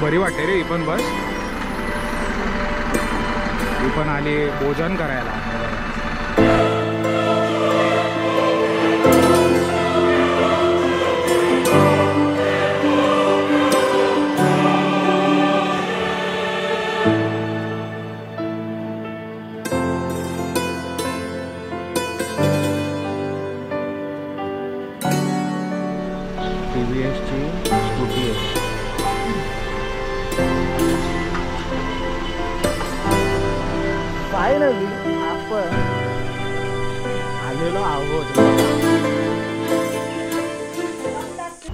बरी वाटते रे ही पण बस. ही पण आली भोजन करायला. TVS ची स्कूटी आहे. फायनली आपण आलेलो आहोत.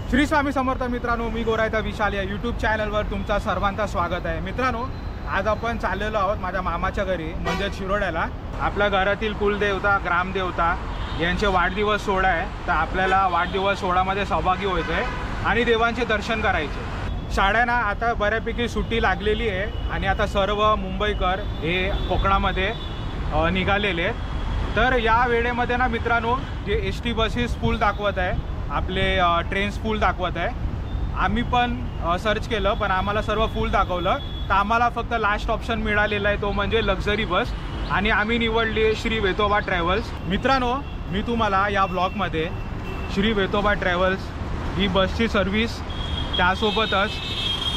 श्री स्वामी समर्थ. मित्रांनो, मी गोरायता विशाल या यूट्यूब चॅनलवर तुमचा सर्वांचं स्वागत आहे. मित्रांनो, आज आपण चाललेलो आहोत माझ्या मामाच्या घरी म्हणजे शिरोड्याला. आपल्या घरातील कुलदेवता ग्रामदेवता यांचे वाढदिवस सोहळा आहे. तर आपल्याला वाढदिवस सोहळ्यामध्ये सहभागी व्हायचं आहे आणि देवांचे दर्शन करायचे. शाळांना आता बऱ्यापैकी सुट्टी लागलेली आहे आणि आता सर्व मुंबईकर हे कोकणामध्ये निघालेले आहेत. तर या वेळेमध्ये ना मित्रांनो, जे ST बसेस फुल दाखवत आहे, आपले ट्रेन्स फुल दाखवत आहे. आम्ही पण सर्च केलं पण आम्हाला सर्व फुल दाखवलं. तर आम्हाला फक्त लास्ट ऑप्शन मिळालेला आहे, तो म्हणजे लक्झरी बस, आणि आम्ही निवडली श्री वेतोबा ट्रॅव्हल्स. मित्रांनो, मी तुम्हाला या ब्लॉगमध्ये श्री वेतोबा ट्रॅव्हल्स ही बसची सर्व्हिस, त्यासोबतच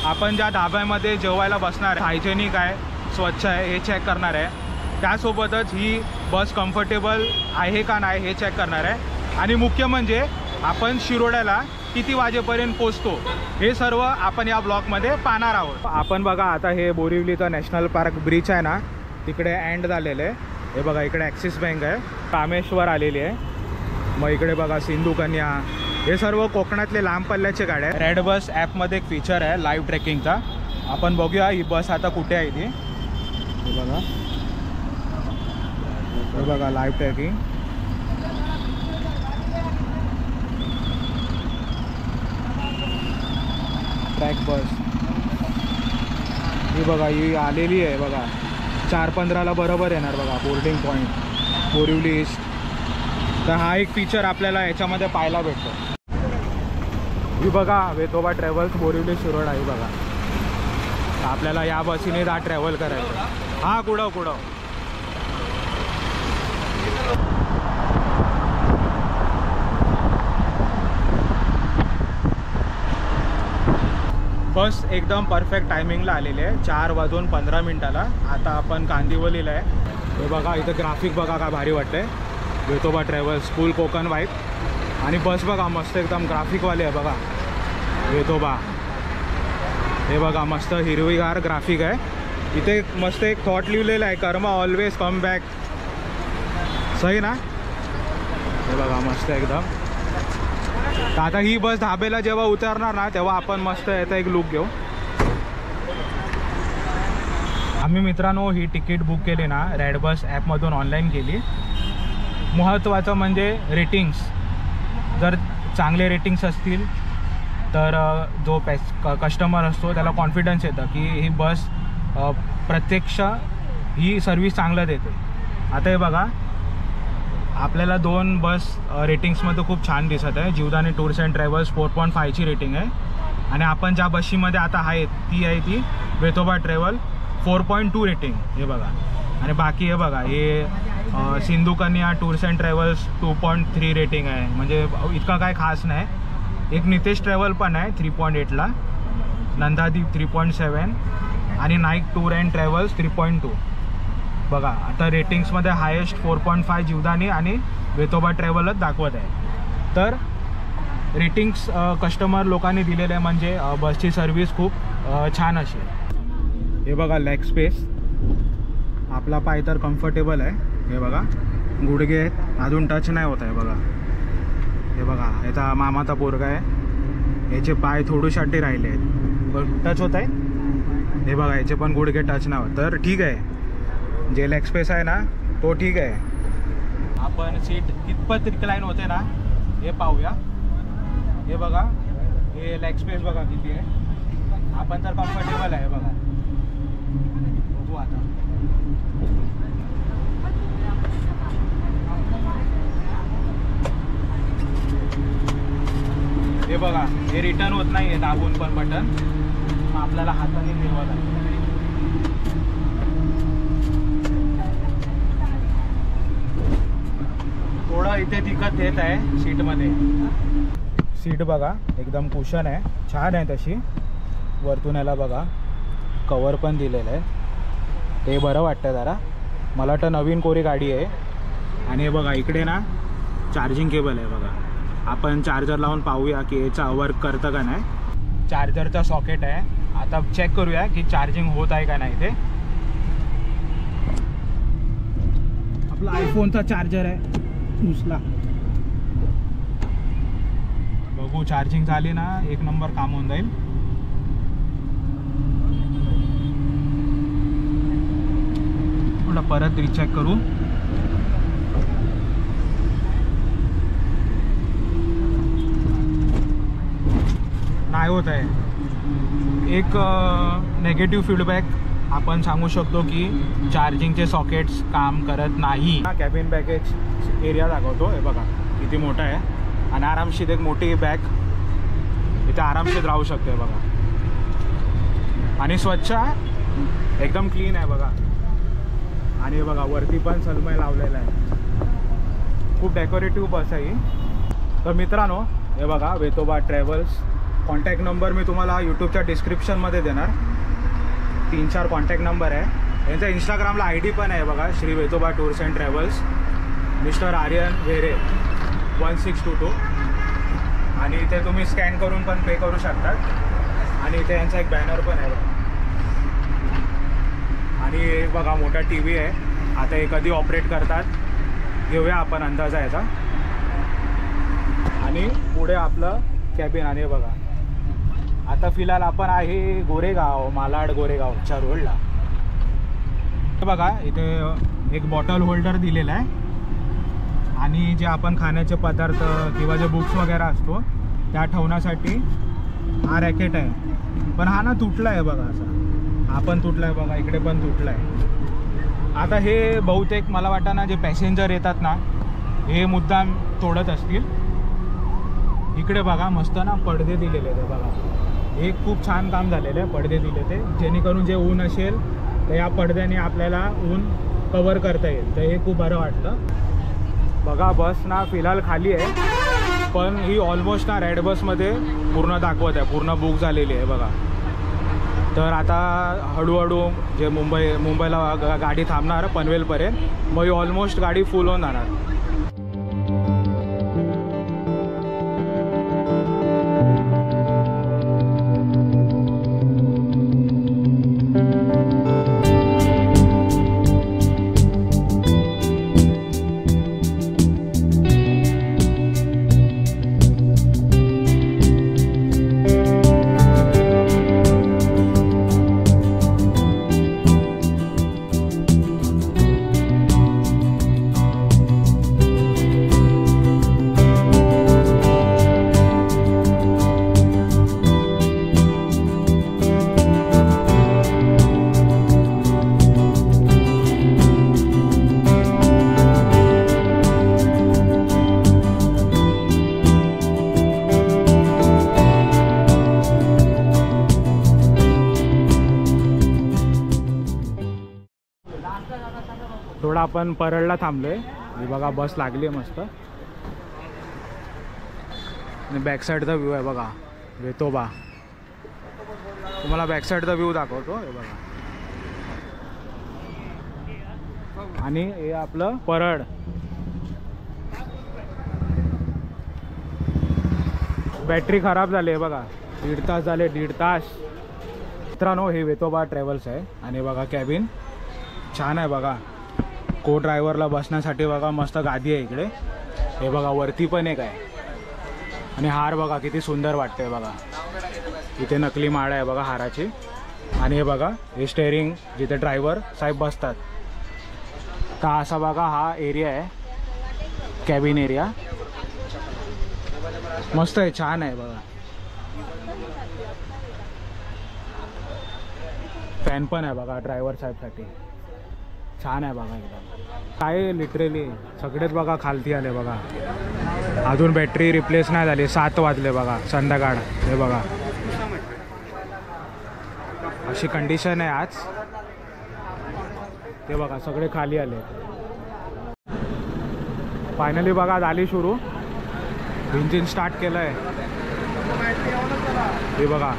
आपण ज्या ढाब्यामध्ये जेवायला बसणार आहे हायजेनिक आहे, स्वच्छ आहे हे चेक करणार आहे. त्यासोबतच ही बस कम्फर्टेबल आहे का नाही हे चेक करणार आहे. आणि मुख्य म्हणजे आपण शिरोड्याला किती वाजेपर्यंत पोचतो हे सर्व आपण या ब्लॉगमध्ये पाहणार आहोत. आपण बघा, आता हे बोरिवलीचा नॅशनल पार्क ब्रिज आहे ना, तिकडे एंड झालेलं आहे. हे बघा, इकडे ॲक्सिस बँक आहे, कामेश्वर आलेली आहे. मग इकडे बघा सिंधू कन्या, हे सर्व कोकणातले लांब पल्ल्याचे गाड्या आहे. रेड बस ॲपमध्ये एक फीचर आहे लाईव्ह ट्रॅकिंगचा. आपण बघूया ही बस आता कुठे आहे ती. हे बघा लाईव्ह ट्रॅकिंग. ट्रॅक बस ही बघा, ही आलेली आहे बघा. 4:15ला बरोबर येणार बघा बोर्डिंग पॉईंट बोरिवली ईस्ट. तर हा एक फीचर आपल्याला याच्यामध्ये पाहायला भेटतो. ही बघा वेतोबा ट्रॅव्हल्स बोरिवली शिरोड आहे बघा. आपल्याला या बसीने हा ट्रॅव्हल करायचं. हा कुडव बस एकदम परफेक्ट टायमिंगला आलेली आहे. 4:15 आता आपण कांदिवलीला आहे. हे बघा इथं ग्राफिक बघा काय भारी वाटतंय. वेतोबा ट्रॅव्हल्स फुल कोकण वाईब. आणि बस बघा मस्त एकदम ग्राफिकवाले आहे बघा वेतोबा. हे बघा मस्त हिरवीगार ग्राफिक आहे. इथे मस्त एक थॉट लिहिलेलं आहे, कर्मा ऑलवेज कम बॅक. सही ना. हे बघा मस्त एकदम. तर आता ही बस धाब्याला जेव्हा उतरणार ना तेव्हा आपण मस्त याचा एक लुक घेऊ. आम्ही मित्रांनो ही तिकीट बुक केली ना रेड बस ॲपमधून ऑनलाईन केली. महत्त्वाचं म्हणजे रेटिंग्स. जर चांगले रेटिंग्स असतील तर जो कस्टमर असतो त्याला कॉन्फिडन्स येतं की ही बस प्रत्यक्ष ही सर्विस चांगलं देते. आता हे बघा, आपल्याला 2 बस रेटिंग्समध्ये खूप छान दिसत आहे. जीवदानी टूर्स अँड ट्रॅव्हल्स 4.5ची रेटिंग आहे. आणि आपण ज्या बशीमध्ये आता आहे ती आहे ती वेतोबा ट्रॅव्हल 4.2 रेटिंग. हे बघा. आणि बाकी हे बघा, हे सिंधू कन्या टूर्स अँड ट्रॅव्हल्स 2.3 रेटिंग आहे. म्हणजे इतका काय खास नाही. एक नितेश ट्रॅव्हल पण आहे 3.8ला, नंदादीप 3.7 आणि नाईक टूर अँड ट्रॅव्हल्स 3.2. बघा आता रेटिंग्समध्ये हायेस्ट 4.5 जीवदानी आणि वेतोबा ट्रॅव्हलच दाखवत आहे. तर रेटिंग्स कस्टमर लोकांनी दिलेले आहे म्हणजे बसची सर्व्हिस खूप छान अशी. हे बघा लेग स्पेस, आपला पाय तर कम्फर्टेबल आहे. हे बघा गुडघे अजून टच नाही होत आहे बघा. हे बघा याचा मामाचा पोरगा आहे, याचे पाय थोडीसाठी राहिले आहेत, टच होत आहे. हे बघा याचे पण गुडघे टच नाही होत. तर ठीक आहे, जे लेग स्पेस आहे ना तो ठीक आहे. आपण सीट कितपत रिक्लाइन होते ना हे पाहूया. हे बघा हे लेग स्पेस बघा किती आहे. आपण तर कम्फर्टेबल आहे बघा. बघू आता. हे बघा हे रिटर्न होत नाही आहे दाबून पण बटन. मग आपल्याला हाताने फिरवावं लागतं. थोडं इथे दिक्कत येत आहे सीटमध्ये. सीट बघा एकदम कुशन आहे, छान आहे तशी. वरतून याला बघा कवर पण दिलेलं आहे, ते बरं वाटतं जरा. मला वाटतं नवीन कोरी गाडी आहे. आणि हे बघा इकडे ना चार्जिंग केबल आहे बघा. आपण चार्जर लावून पाहूया की याचा वर्क करतं का नाही. चार्जरचा सॉकेट आहे, आता चेक करूया की चार्जिंग होत आहे का नाही. ते आपला आयफोनचा चार्जर आहे उचला. बघू चार्जिंग झाली ना एक नंबर काम होऊन जाईल. परत रिचेक करू. नाही होत आहे. एक नेगेटिव्ह फीडबॅक आपण सांगू शकतो की चार्जिंगचे सॉकेट्स काम करत नाही. कॅबिन बॅगेज एरिया दाखवतो. हे बघा किती मोठा आहे आणि आरामशीर एक मोठी बॅग इथे आरामशीर राहू शकते बघा. आणि स्वच्छ एकदम क्लीन आहे बघा. आणि बघा वरती पण सलमय लावलेला आहे. खूप डेकोरेटिव्ह बस आहे ही. तर मित्रांनो हे बघा वेतोबा ट्रॅव्हल्स. कॉन्टॅक्ट नंबर मी तुम्हाला यूट्यूबच्या डिस्क्रिप्शनमध्ये देणार. 3-4 कॉन्टॅक्ट नंबर आहे. यांचा इंस्टाग्रामला ID पण आहे बघा, Shri Vetoba tours and travels. Mister Aryan Vere 1622. आणि इथे तुम्ही स्कॅन करून पण पे करू शकतात. आणि इथे यांचा एक बॅनर पण आहे बघा. आणि बघा मोठा TV आहे. आता हे कधी ऑपरेट करतात घेऊया आपण अंदाज याचा. आणि पुढे आपलं कॅबिन. आणि बघा आता फिलहाल आपण आहे गोरेगाव, मालाड गोरेगावच्या रोडला. बघा इथे एक बॉटल होल्डर दिलेला आहे. आणि जे आपण खाण्याचे पदार्थ किंवा जे बुक्स वगैरे असतो त्या ठेवण्यासाठी हा रॅकेट आहे. पण हा ना तुटला आहे बघा. असा हा पण तुटला आहे बघा, इकडे पण तुटला आहे. आता हे बहुतेक मला वाटतं ना जे पॅसेंजर येतात ना हे मुद्दाम तोडत असतील. इकडे बघा मस्त ना पडदे दिलेले आहेत बघा. हे खूप छान काम झालेलं आहे. पडदे दिले ते जेणेकरून जे ऊन असेल तर या पडद्याने आपल्याला ऊन कवर करता येईल. तर हे खूप बरं वाटलं. बघा बस ना फिलहाल खाली आहे, पण ही ऑलमोस्ट ना रेड बसमध्ये पूर्ण दाखवत आहे, पूर्ण बुक झालेली आहे बघा. तर आता हळूहळू जे मुंबईला गाडी थांबणार पनवेलपर्यंत, मग ही ऑलमोस्ट गाडी फुल होऊन जाणार. थोडा आपण परळला थांबलोय. ही बघा बस लागली आहे मस्त. आणि बॅक साईडचा व्ह्यू आहे बघा वेतोबा. तुम्हाला बॅक साईडचा व्ह्यू दाखवतो. हे बघा. आणि हे आपलं परळ. बॅटरी खराब झाली आहे बघा. 1.5 तास झाले, 1.5 तास. मित्रांनो हे वेतोबा ट्रॅव्हल्स आहे. आणि बघा कॅबिन छान आहे बघा. को ड्रायव्हरला बसण्यासाठी बघा मस्त गादी आहे इकडे. हे बघा वरती पण एक आहे. आणि हार बघा किती सुंदर वाटते बघा. इथे नकली माळ आहे बघा हाराची. आणि हे बघा हे स्टेअरिंग जिथे ड्रायव्हर साहेब बसतात. तर असा बघा हा एरिया आहे कॅबिन एरिया. मस्त आहे, छान आहे बघा. फॅन पण आहे बघा ड्रायव्हर साहेबसाठी. छान आहे बघा एकदम. काय लिटरली सगळेच बघा खालती आले बघा. अजून बॅटरी रिप्लेस नाही झाली. 7 वाजले बघा संध्याकाळ. हे बघा अशी कंडिशन आहे आज. ते बघा सगळे खाली आले. फायनली बघा झाली सुरू. इंजिन स्टार्ट केलं आहे. हे बघा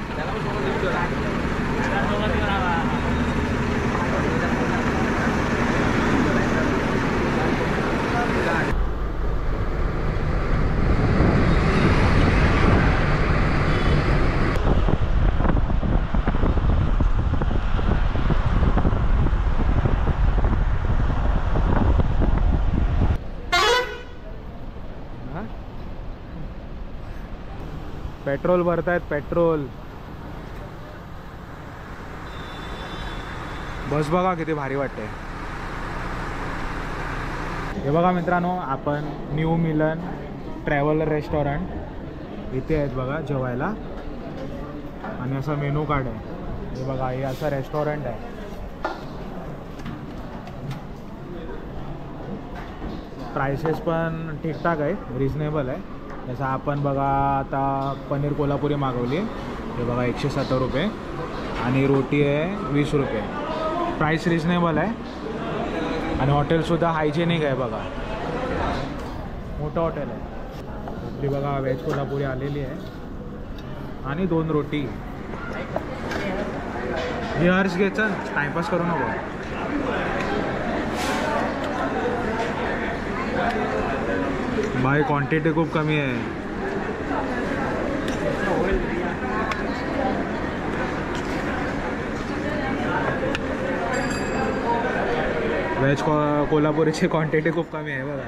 पेट्रोल भरतायत. पेट्रोल बस बघा किती भारी वाटते. हे बघा मित्रांनो, आपण न्यू मिलन ट्रॅव्हलर रेस्टॉरंट इथे आहेत बघा जेवायला. आणि असं मेनू कार्ड आहे. हे बघा हे असं रेस्टॉरंट आहे. प्राइसेस पण ठीकठाक आहे, रिजनेबल आहे. जसं आपण बघा आता पनीर कोल्हापुरी मागवली. हे बघा 170 रुपये आणि रोटी आहे 20 रुपये. प्राईस रिजनेबल आहे आणि हॉटेलसुद्धा हायजेनिक आहे बघा. मोठं हॉटेल आहे. आपली बघा व्हेज कोल्हापुरी आलेली आहे आणि 2 रोटी. हे हर्ष घ्यायचं, टाइमपास करू नको. भाई क्वांटिटी खूप कमी आहे. व्हेज कोल्हापुरीची क्वांटिटी खूप कमी आहे बघा.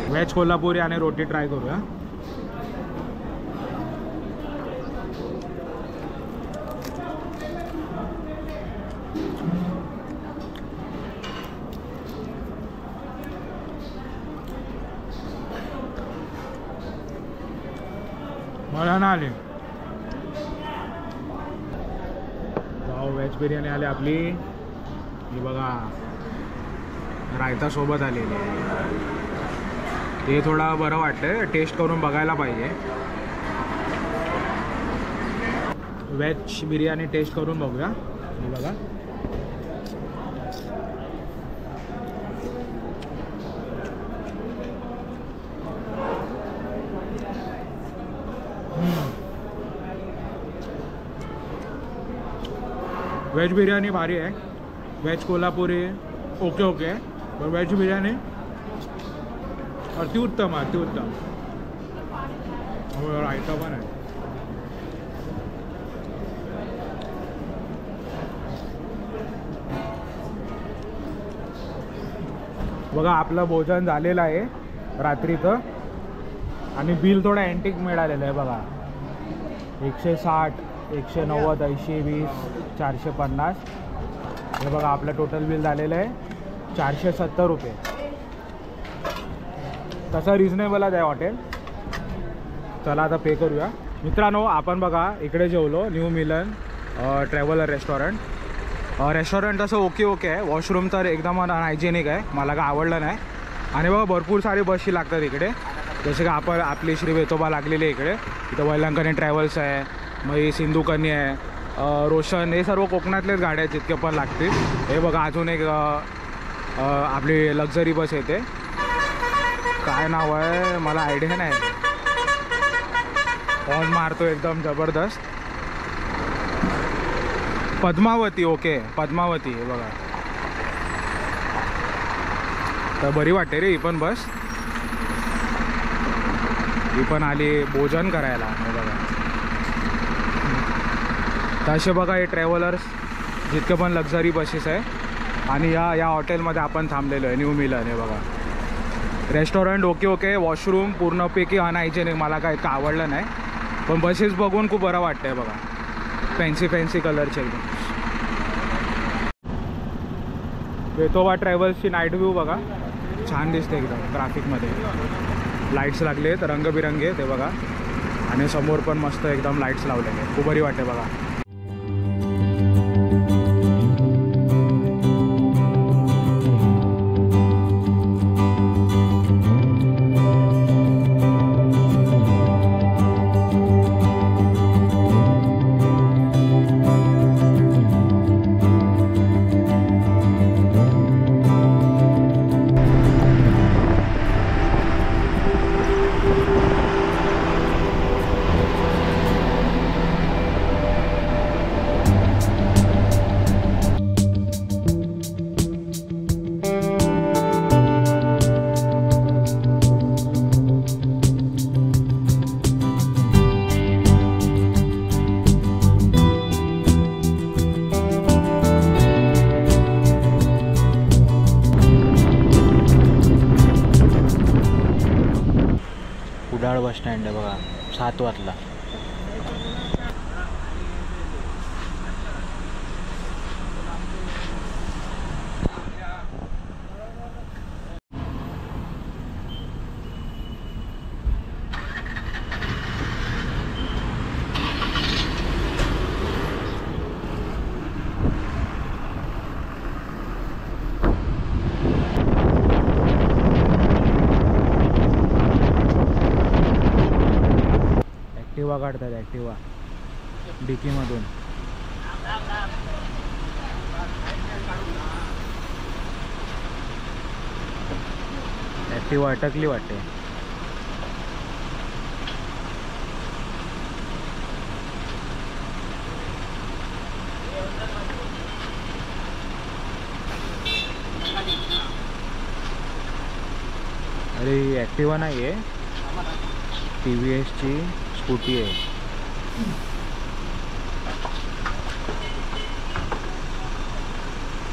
व्हेज कोल्हापुरी आणि रोटी ट्राय करूया. मला ना आली. वाव, व्हेज बिर्याणी आली आपली. ही बघा रायता सोबत आलेली. हे थोडा बरं वाटतंय. टेस्ट करून बघायला पाहिजे. व्हेज बिर्याणी टेस्ट करून बघूया. ही बघा व्हेज बिर्याणी भारी आहे. व्हेज कोल्हापुरी ओके ओके, पण व्हेज बिर्याणी अतिउत्तम अतिउत्तम. रायता पण आहे. बघा आपलं भोजन झालेलं आहे रात्रीचं आणि बिल थोडं अँटिक मिळालेलं आहे बघा. 160, 190, 80, 20, 450. हे बघा आपलं टोटल बिल झालेलं आहे 470 रुपये. तसं रिजनेबलच आहे हॉटेल. चला आता पे करूया. मित्रांनो आपण बघा इकडे जेवलो न्यू मिलन ट्रॅव्हलर रेस्टॉरंट. रेस्टॉरंट असं ओके ओके आहे. वॉशरूम तर एकदम अनहायजेनिक आहे, मला काय आवडलं नाही. आणि बघा भरपूर सारी बसशी लागतात इकडे. जसे की आपण आपली श्री वेतोबा लागलेली आहे इकडे. इथं वैलंकनी ट्रॅव्हल्स आहे, मग ही सिंधुकन्या आहे, रोशन, हे सर्व कोकणातलेच गाड्या आहेत जितके पण लागतील. हे बघा अजून एक आपली लक्झरी बस येते. काय नाव आहे मला आयडिया नाही. हॉर्न मारतो एकदम जबरदस्त. पद्मावती, ओके पद्मावती. हे बघा तर बरी वाटते रे ही पण बस. ही पण आली भोजन करायला. हे बघा तसे बघा हे ट्रॅव्हलर्स जितके पण लक्झरी बसेस आहे. आणि या हॉटेलमध्ये आपण थांबलेलो आहे न्यू मिलन. हे बघा रेस्टॉरंट ओके ओके. वॉशरूम पूर्णपैकी अनहायजेनिक, मला काय का आवडलं नाही. पण बसेस बघून खूप बरं वाटतं आहे बघा. फॅन्सी फॅन्सी कलरचे एकदम. वेतोबा ट्रॅव्हल्सची नाईट व्ह्यू बघा छान दिसते एकदम ट्रॅफिकमध्ये. लाईट्स लागले आहेत रंगबिरंगी ते बघा. आणि समोर पण मस्त एकदम लाईट्स लावलेले, खूप बरी वाटते बघा. स्टँड आहे बघा, 7 वाजला. ॲक्टिवा काढतात, ॲक्टिवा डिकी मधून. ॲक्टिवा अटकली वाटते. अरे ही ॲक्टिवा नाही आहे, TVSची स्कूटी आहे.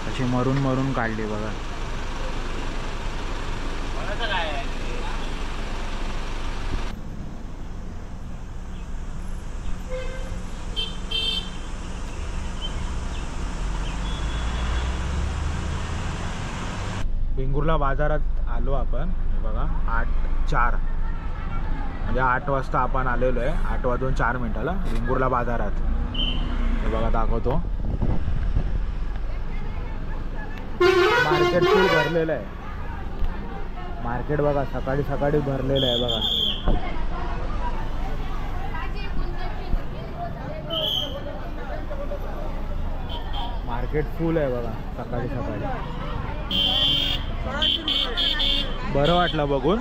अशी मरून मरून काढली बघा. वेंगुर्ला बाजारात आलो आपण. हे बघा 8:04 म्हणजे 8 वाजता आपण आलेलो आहे. 8:04 वेंगुर्ला बाजारात. हे बघा दाखवतो. मार्केट फुल भरलेलं आहे. मार्केट बघा सकाळी सकाळी भरलेलं आहे बघा. मार्केट फुल आहे बघा सकाळी सकाळी. बरं वाटलं बघून.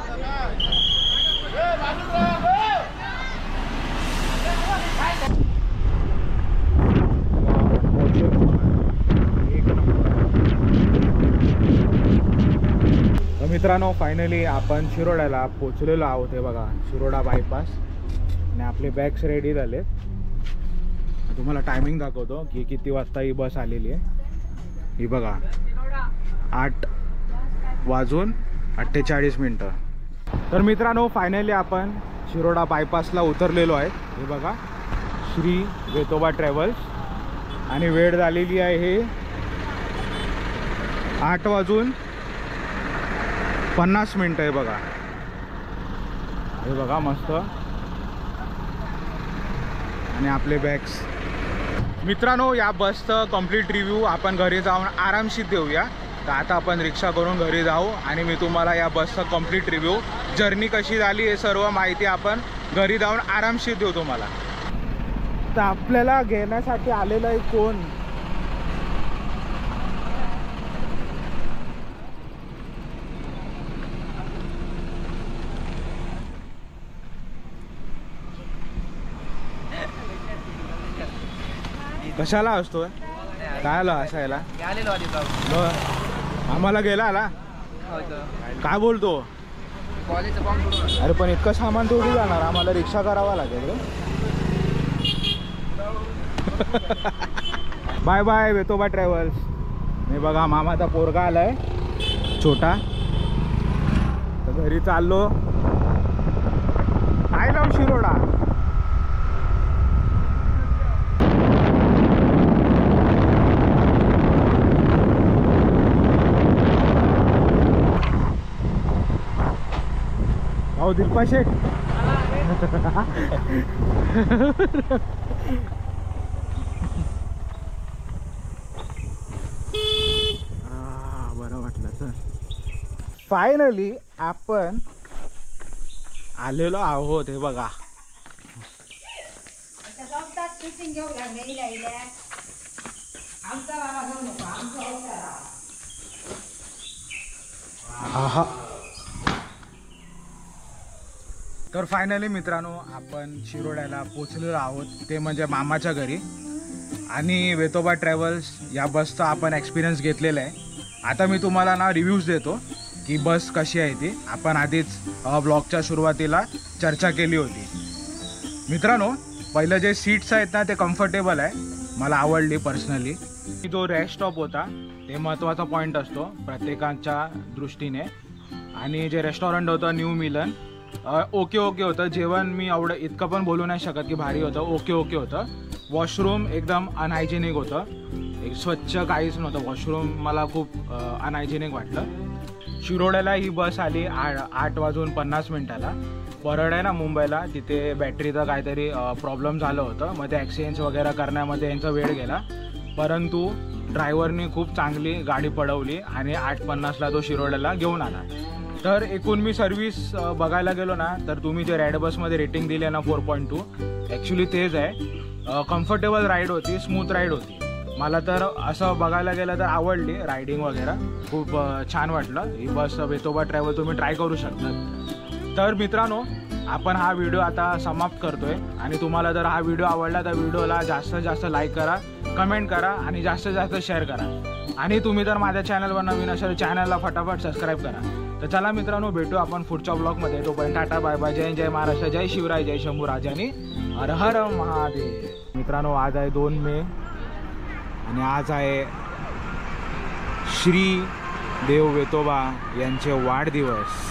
मित्रांनो फायनली आपण शिरोड्याला पोचलेलो आहोत. हे बघा शिरोडा बायपास. आणि आपले बॅग्स रेडी झाले. तुम्हाला टायमिंग दाखवतो की किती वाजता ही बस आलेली आहे. ही बघा 8:48. तर मित्रांनो फायनली आपण शिरोडा बायपासला उतरलेलो आहे. हे बघा श्री वेतोबा ट्रॅव्हल्स. आणि वेळ झालेली आहे हे 8:50 आहे बघा. हे बघा मस्त. आणि आपले बॅग्स. मित्रांनो या बसचं कंप्लीट रिव्ह्यू आपण घरी जाऊन आरामशीर देऊया. तर आता आपण रिक्षा करून घरी जाऊ आणि मी तुम्हाला या बसचा कंप्लीट रिव्ह्यू, जर्नी कशी झाली हे सर्व माहिती आपण घरी जाऊन आरामशीर देऊ तुम्हाला. तर आपल्याला घेण्यासाठी आलेलं आहे कोण? कशाला असतोय? काय आलं असायला? आम्हाला गेला आला काय बोलतो? अरे पण इतकं सामान थोडी जाणार, आम्हाला रिक्षा करावा लागेल. Bye bye Vetoba travels. मी बघा मामाचा पोरगा आलाय छोटा. तर घरी चाललो. I love Shiroda. हो दिलपा शेठ. बरं वाटलं सर. फायनली आपण आलेलो आहोत. हे बघा आहा. तर फायनली मित्रांनो आपण शिरोड्याला पोचलेलो आहोत, ते म्हणजे मामाच्या घरी. आणि वेतोबा ट्रॅव्हल्स या बसचा आपण एक्सपिरियन्स घेतलेला आहे. आता मी तुम्हाला ना रिव्ह्यूज देतो की बस कशी आहे ती. आपण आधीच ब्लॉगच्या सुरुवातीला चर्चा केली होती. मित्रांनो पहिलं जे सीट्स आहेत ना ते कम्फर्टेबल आहे, मला आवडली पर्सनली. जो रेस्ट स्टॉप होता ते महत्त्वाचा पॉईंट असतो प्रत्येकाच्या दृष्टीने. आणि जे रेस्टॉरंट होतं न्यू मिलन ओके ओके होतं. जेवण मी एवढं इतकं पण बोलू नाही शकत की भारी होतं. ओके ओके होतं. वॉशरूम एकदम अनहायजेनिक होतं. एक स्वच्छ काहीच नव्हतं. वॉशरूम मला खूप अनहायजेनिक वाटलं. शिरोड्याला ही बस आली 8:50 परळ आहे ना मुंबईला, तिथे बॅटरीचं काहीतरी प्रॉब्लेम झालं होतं. मग ते ॲक्सिडेंट्स वगैरे करण्यामध्ये यांचा वेळ गेला. परंतु ड्रायव्हरनी खूप चांगली गाडी पळवली आणि 8:50ला तो शिरोड्याला घेऊन आला. तर एकूण मी सर्व्हिस बघायला गेलो ना, तर तुम्ही जे राईड बसमध्ये रेटिंग दिली ना 4.2, ॲक्च्युली तेच आहे. कम्फर्टेबल राईड होती, स्मूथ राईड होती. मला तर असं बघायला गेलं तर आवडली रायडिंग वगैरे, खूप छान वाटलं. ही बस वेतोबा ट्रॅव्हल तुम्ही ट्राय करू शकता. तर मित्रांनो, आपण हा व्हिडिओ आता समाप्त करतोय. आणि तुम्हाला जर हा व्हिडिओ आवडला तर व्हिडिओला जास्तीत जास्त लाईक करा, कमेंट करा आणि जास्तीत जास्त शेअर करा. आणि तुम्ही जर माझ्या चॅनलवर नवीन असेल चॅनलला फटाफट सबस्क्राईब करा. तर चला मित्रांनो, भेटू आपण पुढच्या ब्लॉगमध्ये. तोपर्यंत टाटा बाय बाय. जय जय महाराष्ट्र, जय शिवराय, जय शंभू राजानी, हर हर महादेव. मित्रांनो, आज आहे 2 मे आणि आज आहे श्री देव वेतोबा यांचे वाढदिवस.